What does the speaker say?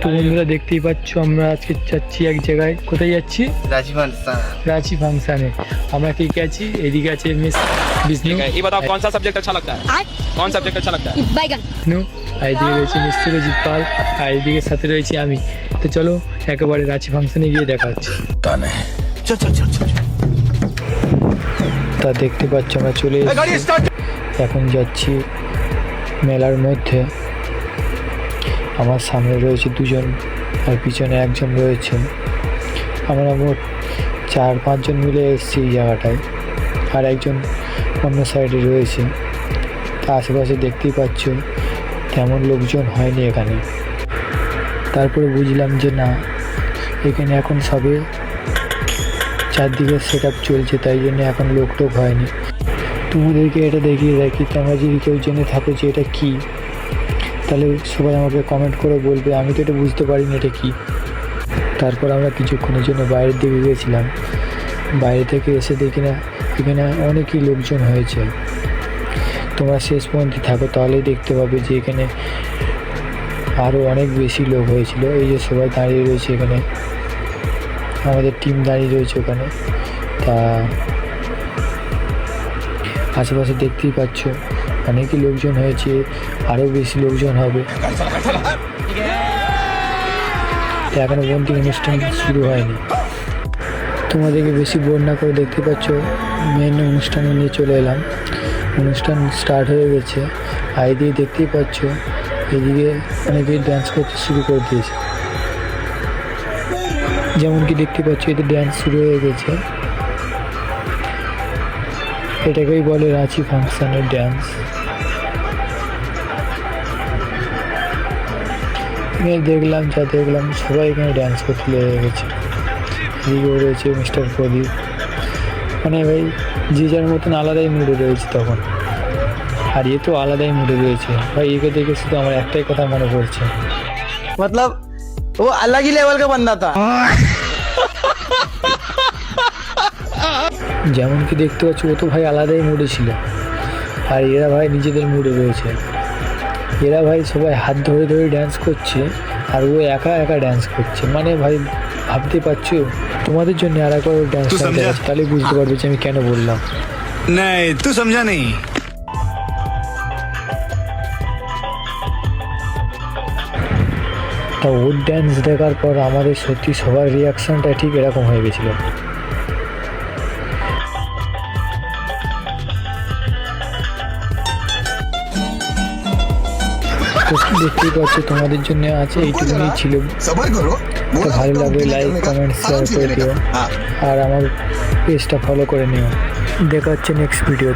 তো বন্ধুরা দেখতেই পাচ্ছ আমরা আজকে যাচ্ছি এক জায়গায়। কোথায় যাচ্ছি? রাঁচি ফাংশনে। আমরা কে কে আছি? এদিকে আছে মিস বিষ্ণু। ये बताओ कौन सा सब्जेक्ट अच्छा लगता है? कौन सब्जेक्ट अच्छा लगता है? बैगन। আর এদিকে রয়েছে মিস্ত্রি পাল, আর এদিকে সাথে রয়েছে আমি। তো চলো একেবারে রাঁচি ফাংশনে গিয়ে দেখা হচ্ছে। তা দেখতে পাচ্ছ আমরা চলে এসেছি, এখন যাচ্ছি মেলার মধ্যে। আমার সামনে রয়েছে দুজন আর পিছনে একজন রয়েছে। আমরা মোট 4-5 জন মিলে এসেছি এই জায়গাটায়, আর একজন অন্য সাইডে রয়েছে। তা আশেপাশে দেখতেই পাচ্ছ তেমন লোকজন হয়নি এখানে। তারপরে বুঝলাম যে না, এখানে এখন সবে চারদিকে সেট আপ চলছে, তাই জন্য এখন লোক হয়নি। তোমাদেরকে এটা দেখিয়ে রাখি, তোমরা যদি কেউ জেনে থাকো যে এটা কী, তাহলে সবাই আমাকে কমেন্ট করে বলবে। আমি তো এটা বুঝতে পারিনি এটা কী। তারপর আমরা কিছুক্ষণের জন্য বাইরের দিকে গিয়েছিলাম। বাইরে থেকে এসে দেখি না এখানে অনেকই লোকজন হয়েছে। তোমরা শেষ পর্যন্ত থাকো, তাহলেই দেখতে পাবে যে এখানে আরও অনেক বেশি লোক হয়েছিল। এই যে সবাই দাঁড়িয়ে রয়েছে এখানে, আমাদের টিম দাঁড়িয়ে রয়েছে ওখানে। তা আশেপাশে দেখতেই পাচ্ছ অনেকই লোকজন হয়েছে, আরও বেশি লোকজন হবে। এখনো পর্যন্ত অনুষ্ঠান শুরু হয়নি। তোমাদেরকে বেশি বোর না করে দেখতে পাচ্ছ মেন অনুষ্ঠানে নিয়ে চলে এলাম। অনুষ্ঠান স্টার্ট হয়ে গেছে। আর এদিকে দেখতেই পাচ্ছ এদিকে অনেকেই ডান্স করতে শুরু করে দিয়েছে। যেমন কি দেখতে পাচ্ছ এতে ড্যান্স শুরু হয়ে গেছে। এটাকেই বলে রাঁচি ফাংশনের ড্যান্স। দেখলাম সবাই এখানে ড্যান্স করতে লেগে গেছে। এদিকেও রয়েছে মিস্টার প্রদীপ। মানে ভাই যে যার মতন আলাদাই মুডে রয়েছে তখন, আর এ তো আলাদাই মুডে রয়েছে ভাই। একে দেখে শুধু আমার একটাই কথা মনে পড়ছে, मतलब वो अलग ही लेवल का बंदा था। যেমন কি দেখতে পাচ্ছ ও তো ভাই আলাদাই মুডে ছিল, আর এরা ভাই নিজেদের মুডে রয়েছে। এরা ভাই সবাই হাত ধরে ধরে ড্যান্স করছে, আর ও একা একা ড্যান্স করছে। মানে ভাই ভাবতে পারছো, তোমাদের জন্য আর একবার ড্যান্স তাহলে বুঝতে পারবে যে আমি কেন বললাম। नहीं तू समझा नहीं। তা ওর ড্যান্স দেখার পর আমাদের সত্যি সবার রিয়াকশনটা ঠিক এরকম হয়ে গেছিলো। দেখতেই পাচ্ছ তোমাদের জন্য আছে এইটুকুনি ছিল। তো ভালো লাগলে লাইক কমেন্ট শেয়ার করে দিও, আর আমার পেজটা ফলো করে নিও। দেখা হচ্ছে নেক্সট ভিডিও।